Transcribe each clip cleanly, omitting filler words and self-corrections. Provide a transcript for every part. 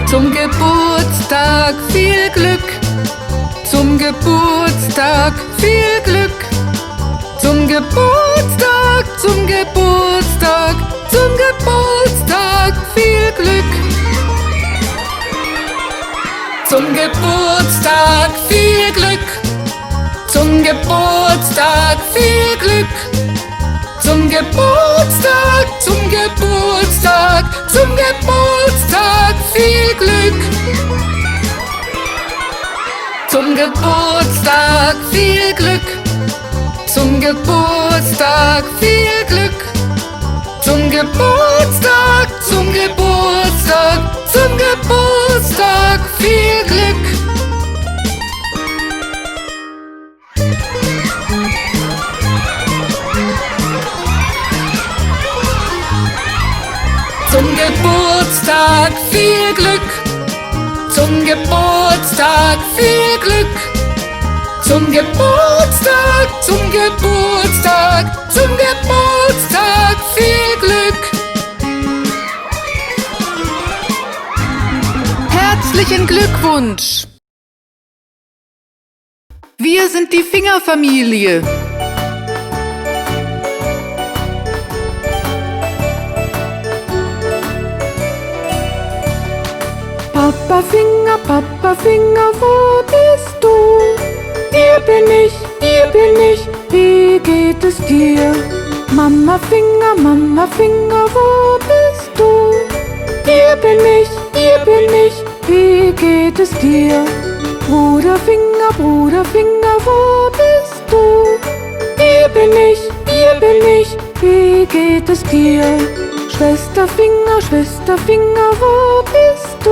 Zum Geburtstag viel Glück, zum Geburtstag viel Glück, zum Geburtstag, zum Geburtstag, zum Geburtstag viel Glück. Zum Geburtstag viel Glück, zum Geburtstag viel Glück, zum Geburtstag, zum Geburtstag, zum Geburtstag viel Glück. Zum Geburtstag viel Glück, zum Geburtstag viel Glück, zum Geburtstag, zum Geburtstag, zum Geburtstag viel Glück. Zum Geburtstag viel Glück, zum Geburtstag viel Glück, zum Geburtstag, zum Geburtstag, zum Geburtstag viel Glück. Herzlichen Glückwunsch! Wir sind die Fingerfamilie. Papa Finger, wo bist du? Hier bin ich, wie geht es dir? Mama Finger, wo bist du? Hier bin ich, wie geht es dir? Bruder Finger, wo bist du? Hier bin ich, wie geht es dir? Schwester Finger, wo bist du?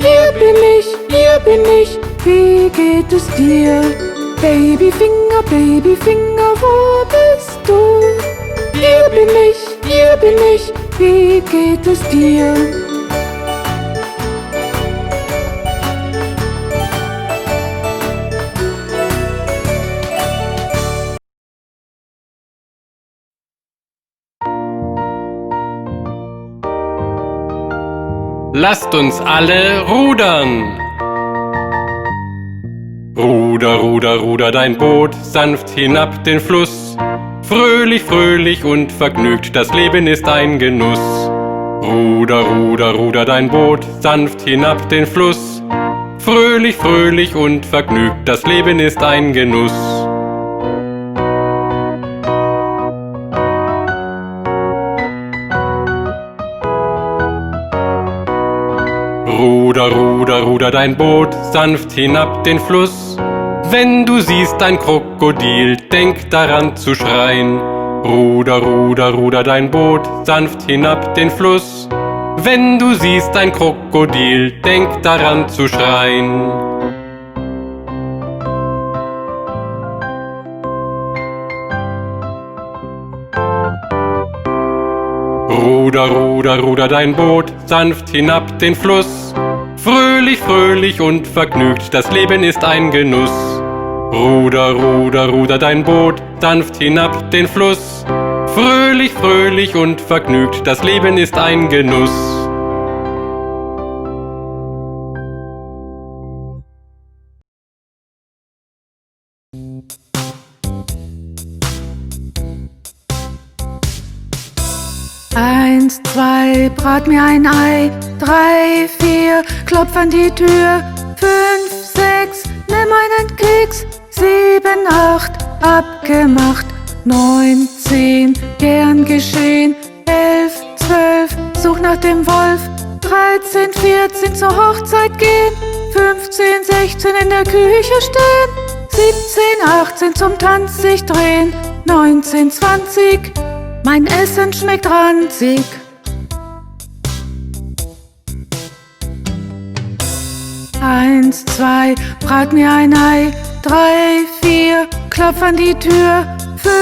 Hier bin ich, wie geht es dir? Baby Finger, wo bist du? Hier bin ich, wie geht es dir? Lasst uns alle rudern! Ruder, Ruder, ruder dein Boot sanft hinab den Fluss. Fröhlich, fröhlich und vergnügt, das Leben ist ein Genuss. Ruder, Ruder, ruder dein Boot sanft hinab den Fluss. Fröhlich, fröhlich und vergnügt, das Leben ist ein Genuss. Ruder, Ruder, ruder dein Boot sanft hinab den Fluss. Wenn du siehst ein Krokodil, denk daran zu schreien. Ruder, Ruder, ruder dein Boot sanft hinab den Fluss. Wenn du siehst ein Krokodil, denk daran zu schreien. Ruder, Ruder, ruder dein Boot sanft hinab den Fluss. Fröhlich, fröhlich und vergnügt, das Leben ist ein Genuss. Ruder, Ruder, ruder dein Boot sanft hinab den Fluss. Fröhlich, fröhlich und vergnügt, das Leben ist ein Genuss. Eins, zwei, brat mir ein Ei. 3, 4, klopf an die Tür. 5, 6, nimm einen Keks. 7, 8, abgemacht. 9, 10, gern geschehen. 11, 12, such nach dem Wolf. 13, 14, zur Hochzeit gehen. 15, 16, in der Küche stehen. 17, 18, zum Tanz sich drehen. 19, 20, mein Essen schmeckt ranzig. Eins, zwei, brat mir ein Ei. 3, 4, klopf an die Tür. 5,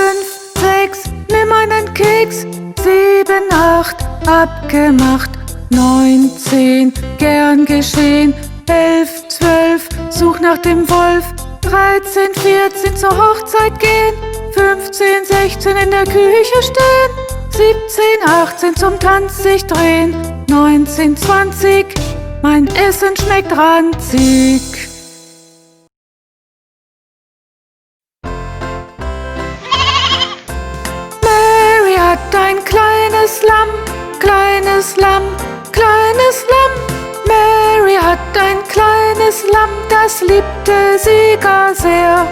6, nimm einen Keks. 7, 8, abgemacht. 9, 10, gern geschehen. 11, 12, such nach dem Wolf. 13, 14, zur Hochzeit gehen. 15, 16, in der Küche stehen. 17, 18, zum Tanz sich drehen. 19, 20, mein Essen schmeckt ranzig. Mary hat ein kleines Lamm, kleines Lamm, kleines Lamm. Mary hat ein kleines Lamm, das liebte sie gar sehr.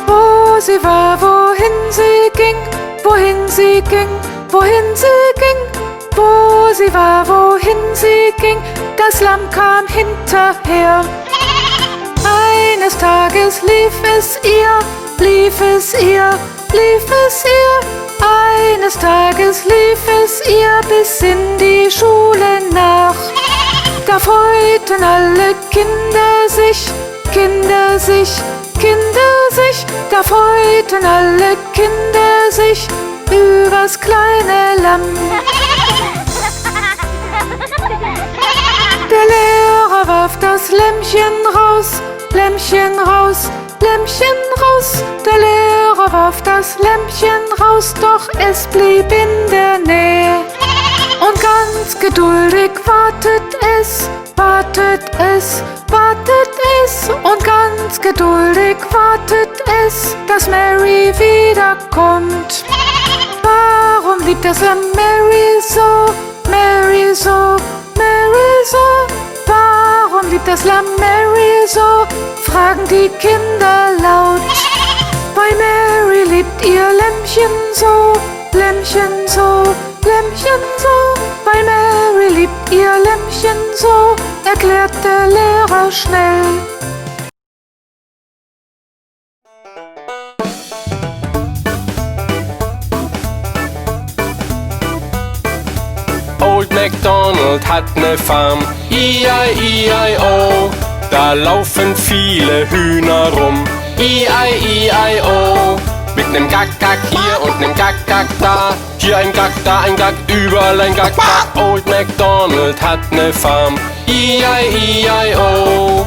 Wo sie war, wohin sie ging, wohin sie ging, wohin sie ging. Wo sie war, wohin sie ging, das Lamm kam hinterher. Eines Tages lief es ihr, lief es ihr, lief es ihr. Eines Tages lief es ihr bis in die Schule nach. Da freuten alle Kinder sich, Kinder sich, Kinder sich. Da freuten alle Kinder sich übers kleine Lamm. Der Lehrer warf das Lämmchen raus, Lämmchen raus, Lämmchen raus. Der Lehrer warf das Lämmchen raus, doch es blieb in der Nähe. Und ganz geduldig wartet es, wartet es, wartet es. Und ganz geduldig wartet es, dass Mary wiederkommt. Warum liebt das Lamm Mary so, Mary so, Mary so? Warum liebt das Lamm Mary so? Fragen die Kinder laut. Weil Mary liebt ihr Lämmchen so, Lämmchen so, Lämmchen so. Weil Mary liebt ihr Lämmchen so, erklärt der Lehrer schnell. Old MacDonald hat ne Farm, E-I-E-I-O. Da laufen viele Hühner rum, E-I-E-I-O. Mit nem Gack-Gack hier und nem Gack-Gack da. Hier ein Gack, da ein Gack, überall ein Gack, Gack. Old MacDonald hat ne Farm, E-I-E-I-O.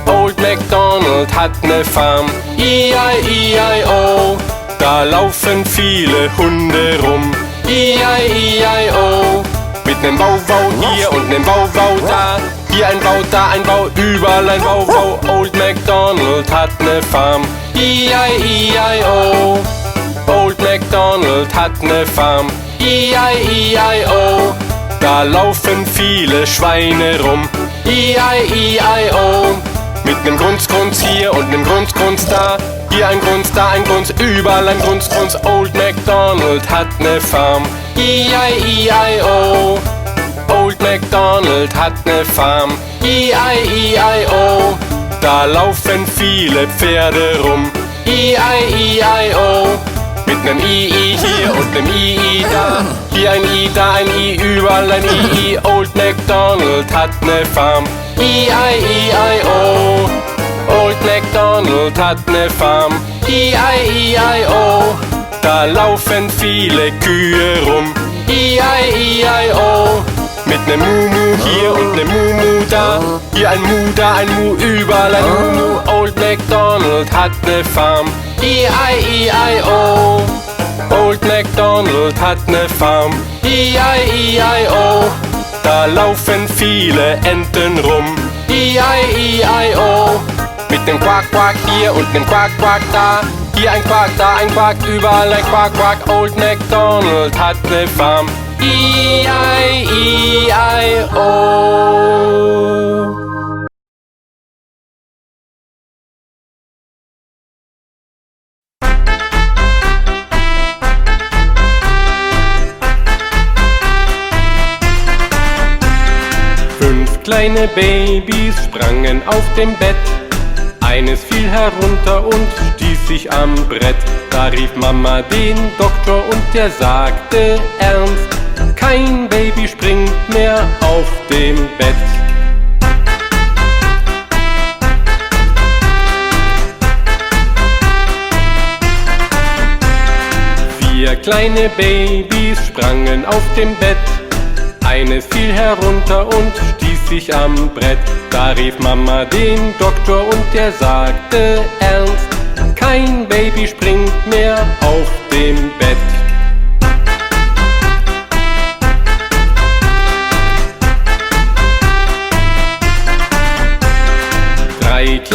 Old MacDonald hat ne Farm, E-I-E-I-O. Da laufen viele Hunde rum, E-I-E-I-O. Mit nem Wau-Wau hier und nem Wau-Wau da. Hier ein Wau, da ein Wau, überall ein Wau-Wau. Old MacDonald hat ne Farm, E-I-E-I-O. Old MacDonald hat ne Farm, E-I-E-I-O. Da laufen viele Schweine rum, E-I-E-I-O. Mit nem Grunz-Grunz hier und nem Grunz-Grunz da. Hier ein Grunz, da ein Grunz, überall ein Grunz-Grunz. Old MacDonald hat ne Farm, E-I-E-I-O. Old MacDonald hat ne Farm, E-I-E-I-O. Da laufen viele Pferde rum, E-I-E-I-O. Mit nem I-I hier und nem I-I da. Hier ein I, da ein I, überall ein I-I. Old MacDonald hat ne Farm, E-I-E-I-O. Old MacDonald hat ne Farm, E-I-E-I-O. Da laufen viele Kühe rum, E-I-E-I-O. Mit nem Mu-Mu hier und nem Mu-Mu da. Hier ein Mu, da ein Mu, überall ein Mu-Mu. Old MacDonald hat ne Farm, E-I-E-I-O. Old MacDonald hat ne Farm, E-I-E-I-O. Da laufen viele Enten rum, E-I-E-I-O. Mit nem Quack-Quack hier und nem Quack-Quack da. Hier ein Quack, da ein Quack, überall ein Quack-Quack. Old MacDonald hat ne Farm, E-I-E-I-O. Kleine Babys sprangen auf dem Bett. Eines fiel herunter und stieß sich am Brett. Da rief Mama den Doktor und der sagte ernst: Kein Baby springt mehr auf dem Bett. 4 kleine Babys sprangen auf dem Bett. Eines fiel herunter und stieß sich am Brett. Da rief Mama den Doktor und der sagte ernst: Kein Baby springt mehr auf dem Bett.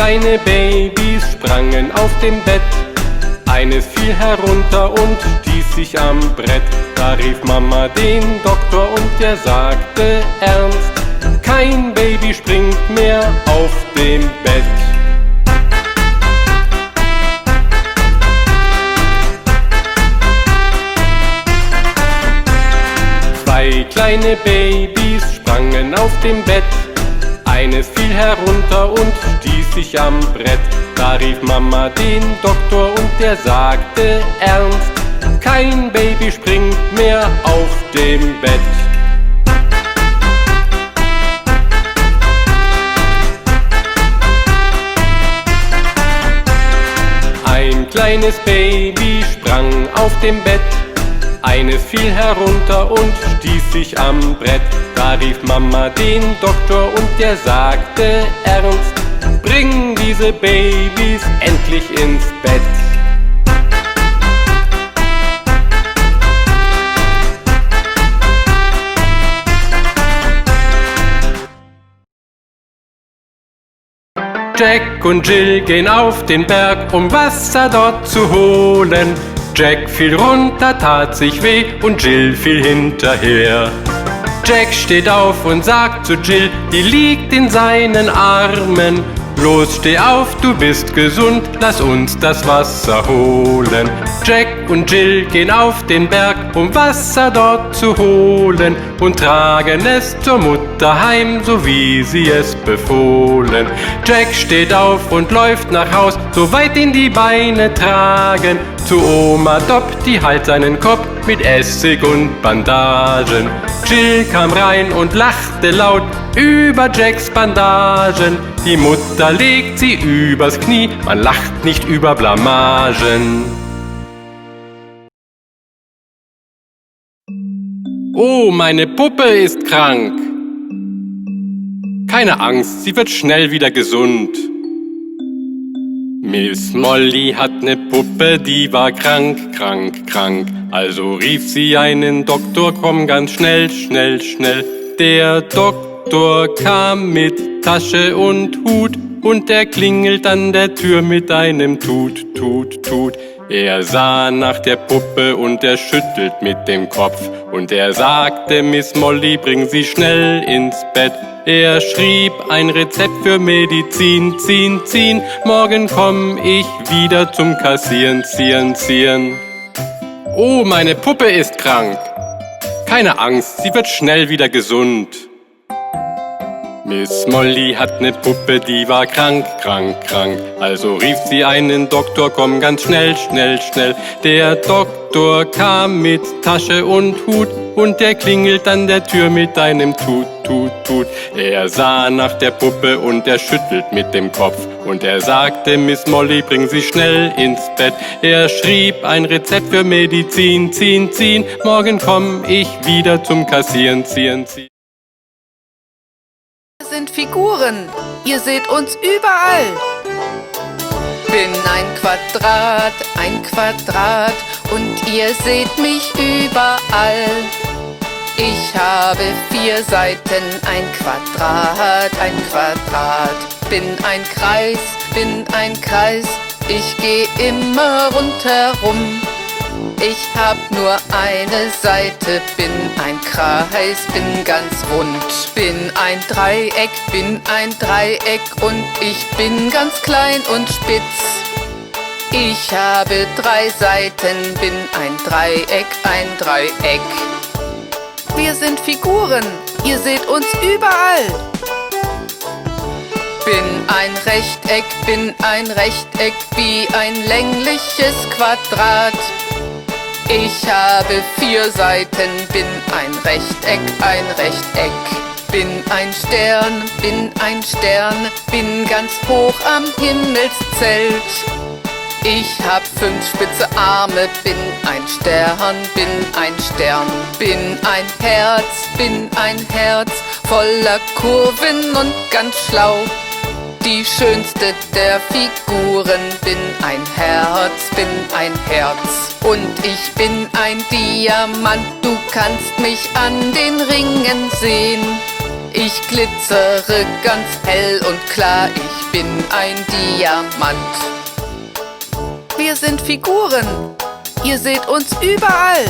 kleine Babys sprangen auf dem Bett. Eines fiel herunter und stieß sich am Brett. Da rief Mama den Doktor und der sagte ernst: Kein Baby springt mehr auf dem Bett. Zwei kleine Babys sprangen auf dem Bett. Eines fiel herunter und stieß sich am Brett. Da rief Mama den Doktor und der sagte ernst: Kein Baby springt mehr auf dem Bett. Ein kleines Baby sprang auf dem Bett. Eines fiel herunter und stieß sich am Brett. Da rief Mama den Doktor und der sagte ernst: Bring diese Babys endlich ins Bett. Jack und Jill gehen auf den Berg, um Wasser dort zu holen. Jack fiel runter, tat sich weh und Jill fiel hinterher. Jack steht auf und sagt zu Jill, die liegt in seinen Armen: Los, steh auf, du bist gesund, lass uns das Wasser holen. Jack und Jill gehen auf den Berg, um Wasser dort zu holen, und tragen es zur Mutter heim, so wie sie es befohlen. Jack steht auf und läuft nach Haus, so weit ihn die Beine tragen. Zu Oma Dopp, die heilt seinen Kopf mit Essig und Bandagen. Jill kam rein und lachte laut über Jacks Bandagen. Die Mutter legt sie übers Knie, man lacht nicht über Blamagen. Oh, meine Puppe ist krank. Keine Angst, sie wird schnell wieder gesund. Miss Molly hat ne Puppe, die war krank, krank, krank. Also rief sie einen Doktor, komm ganz schnell, schnell, schnell. Der Doktor kam mit Tasche und Hut, und er klingelt an der Tür mit einem Tut, Tut, Tut. Er sah nach der Puppe und er schüttelt mit dem Kopf. Und er sagte, Miss Molly, bring sie schnell ins Bett. Er schrieb ein Rezept für Medizin, ziehen, ziehen. Morgen komm ich wieder zum Kassieren, ziehen, ziehen. Oh, meine Puppe ist krank. Keine Angst, sie wird schnell wieder gesund. Miss Molly hat ne Puppe, die war krank, krank, krank. Also rief sie einen Doktor, komm ganz schnell, schnell, schnell. Der Doktor kam mit Tasche und Hut, und er klingelt an der Tür mit einem Tut, Tut, Tut. Er sah nach der Puppe und er schüttelt mit dem Kopf. Und er sagte, Miss Molly, bring sie schnell ins Bett. Er schrieb ein Rezept für Medizin, ziehen, ziehen. Morgen komm ich wieder zum Kassieren, ziehen, ziehen. Wir sind Figuren, ihr seht uns überall. Bin ein Quadrat und ihr seht mich überall. Ich habe 4 Seiten, ein Quadrat, ein Quadrat. Bin ein Kreis, ich geh immer rundherum. Ich hab nur eine Seite, bin ein Kreis, bin ganz rund. Bin ein Dreieck und ich bin ganz klein und spitz. Ich habe 3 Seiten, bin ein Dreieck. Wir sind Figuren, ihr seht uns überall. Bin ein Rechteck wie ein längliches Quadrat. Ich habe 4 Seiten, bin ein Rechteck. Bin ein Stern, bin ganz hoch am Himmelszelt. Ich hab 5 spitze Arme, bin ein Stern. Bin ein Herz, voller Kurven und ganz schlau. Die schönste der Figuren, bin ein Herz. Und ich bin ein Diamant, du kannst mich an den Ringen sehen. Ich glitzere ganz hell und klar, ich bin ein Diamant. Wir sind Figuren, ihr seht uns überall.